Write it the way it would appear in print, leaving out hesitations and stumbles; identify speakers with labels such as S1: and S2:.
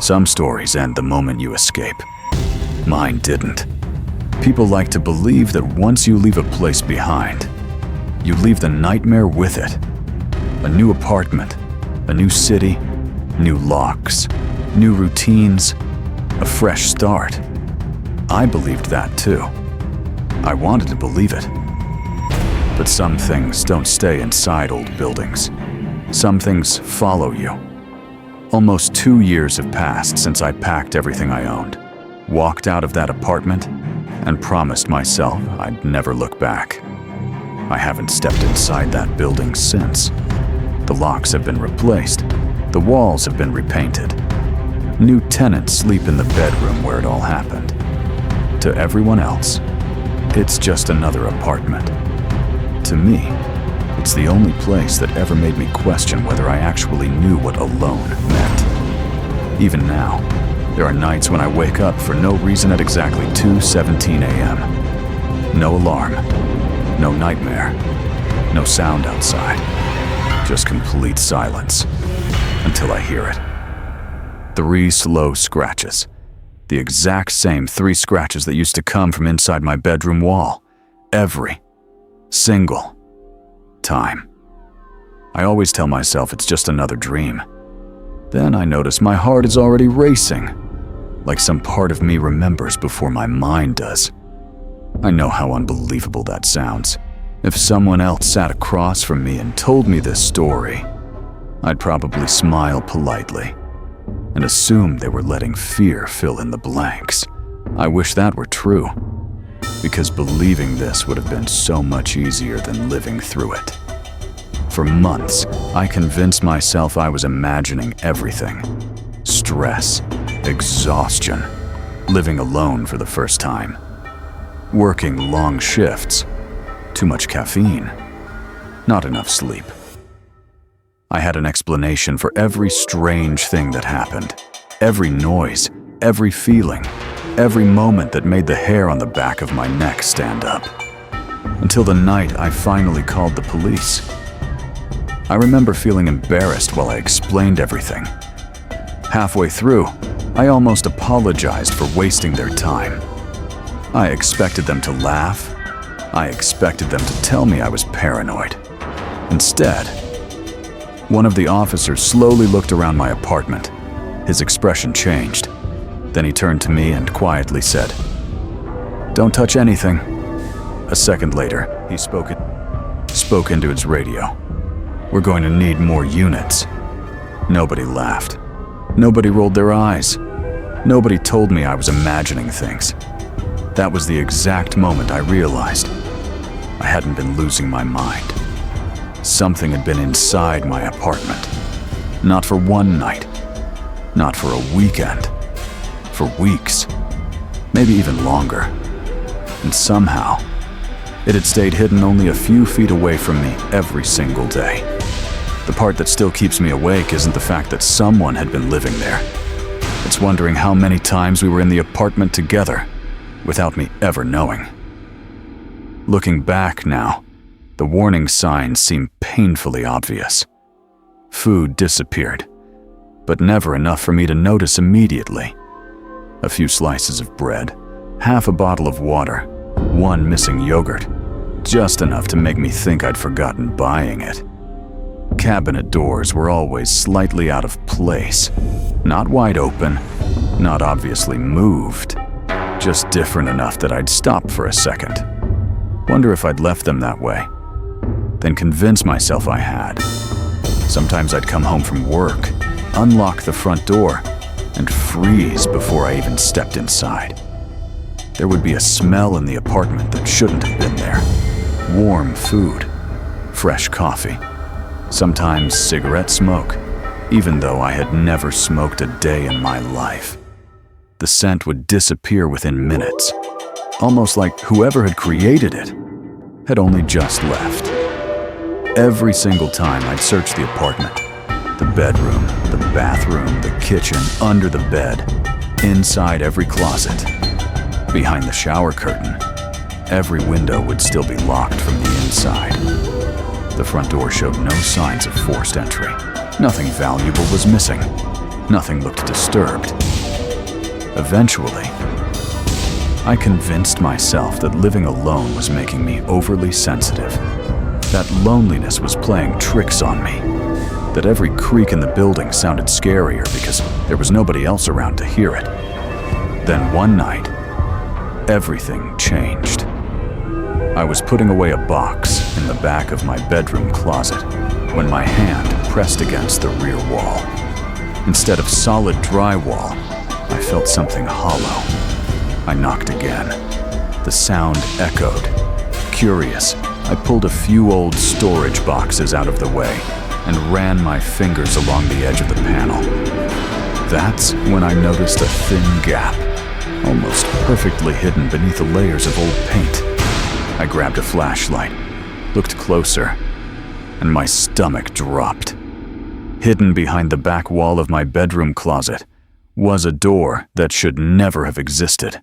S1: Some stories end the moment you escape. Mine didn't. People like to believe that once you leave a place behind, you leave the nightmare with it. A new apartment, a new city, new locks, new routines, a fresh start. I believed that too. I wanted to believe it. But some things don't stay inside old buildings. Some things follow you. Almost 2 years have passed since I packed everything I owned, walked out of that apartment, and promised myself I'd never look back. I haven't stepped inside that building since. The locks have been replaced. The walls have been repainted. New tenants sleep in the bedroom where it all happened. To everyone else, it's just another apartment. To me, it's the only place that ever made me question whether I actually knew what alone meant. Even now, there are nights when I wake up for no reason at exactly 2:17 a.m. No alarm, no nightmare, no sound outside, just complete silence until I hear it. 3 slow scratches, the exact same 3 scratches that used to come from inside my bedroom wall, every single time. I always tell myself it's just another dream. Then I notice my heart is already racing, like some part of me remembers before my mind does. I know how unbelievable that sounds. If someone else sat across from me and told me this story, I'd probably smile politely and assume they were letting fear fill in the blanks. I wish that were true, because believing this would have been so much easier than living through it. For months, I convinced myself I was imagining everything. Stress, exhaustion, living alone for the first time, working long shifts, too much caffeine, not enough sleep. I had an explanation for every strange thing that happened, every noise, every feeling, every moment that made the hair on the back of my neck stand up. Until the night I finally called the police. I remember feeling embarrassed while I explained everything. Halfway through, I almost apologized for wasting their time. I expected them to laugh. I expected them to tell me I was paranoid. Instead, one of the officers slowly looked around my apartment. His expression changed. Then he turned to me and quietly said, "Don't touch anything." A second later, he spoke into his radio. "We're going to need more units." Nobody laughed. Nobody rolled their eyes. Nobody told me I was imagining things. That was the exact moment I realized I hadn't been losing my mind. Something had been inside my apartment. Not for one night. Not for a weekend. For weeks. Maybe even longer. And somehow, it had stayed hidden only a few feet away from me every single day. The part that still keeps me awake isn't the fact that someone had been living there. It's wondering how many times we were in the apartment together, without me ever knowing. Looking back now, the warning signs seem painfully obvious. Food disappeared, but never enough for me to notice immediately. A few slices of bread, half a bottle of water, 1 missing yogurt, just enough to make me think I'd forgotten buying it. Cabinet doors were always slightly out of place, not wide open, not obviously moved, just different enough that I'd stop for a second. Wonder if I'd left them that way, then convince myself I had. Sometimes I'd come home from work, unlock the front door, and freeze before I even stepped inside. There would be a smell in the apartment that shouldn't have been there. Warm food, fresh coffee, sometimes cigarette smoke, even though I had never smoked a day in my life. The scent would disappear within minutes, almost like whoever had created it had only just left. Every single time I'd search the apartment, the bedroom, the bathroom, the kitchen, under the bed, inside every closet, behind the shower curtain, every window would still be locked from the inside. The front door showed no signs of forced entry. Nothing valuable was missing. Nothing looked disturbed. Eventually, I convinced myself that living alone was making me overly sensitive, that loneliness was playing tricks on me, that every creak in the building sounded scarier because there was nobody else around to hear it. Then one night, everything changed. I was putting away a box in the back of my bedroom closet when my hand pressed against the rear wall. Instead of solid drywall, I felt something hollow. I knocked again. The sound echoed. Curious, I pulled a few old storage boxes out of the way and ran my fingers along the edge of the panel. That's when I noticed a thin gap, almost perfectly hidden beneath the layers of old paint. I grabbed a flashlight, looked closer, and my stomach dropped. Hidden behind the back wall of my bedroom closet was a door that should never have existed.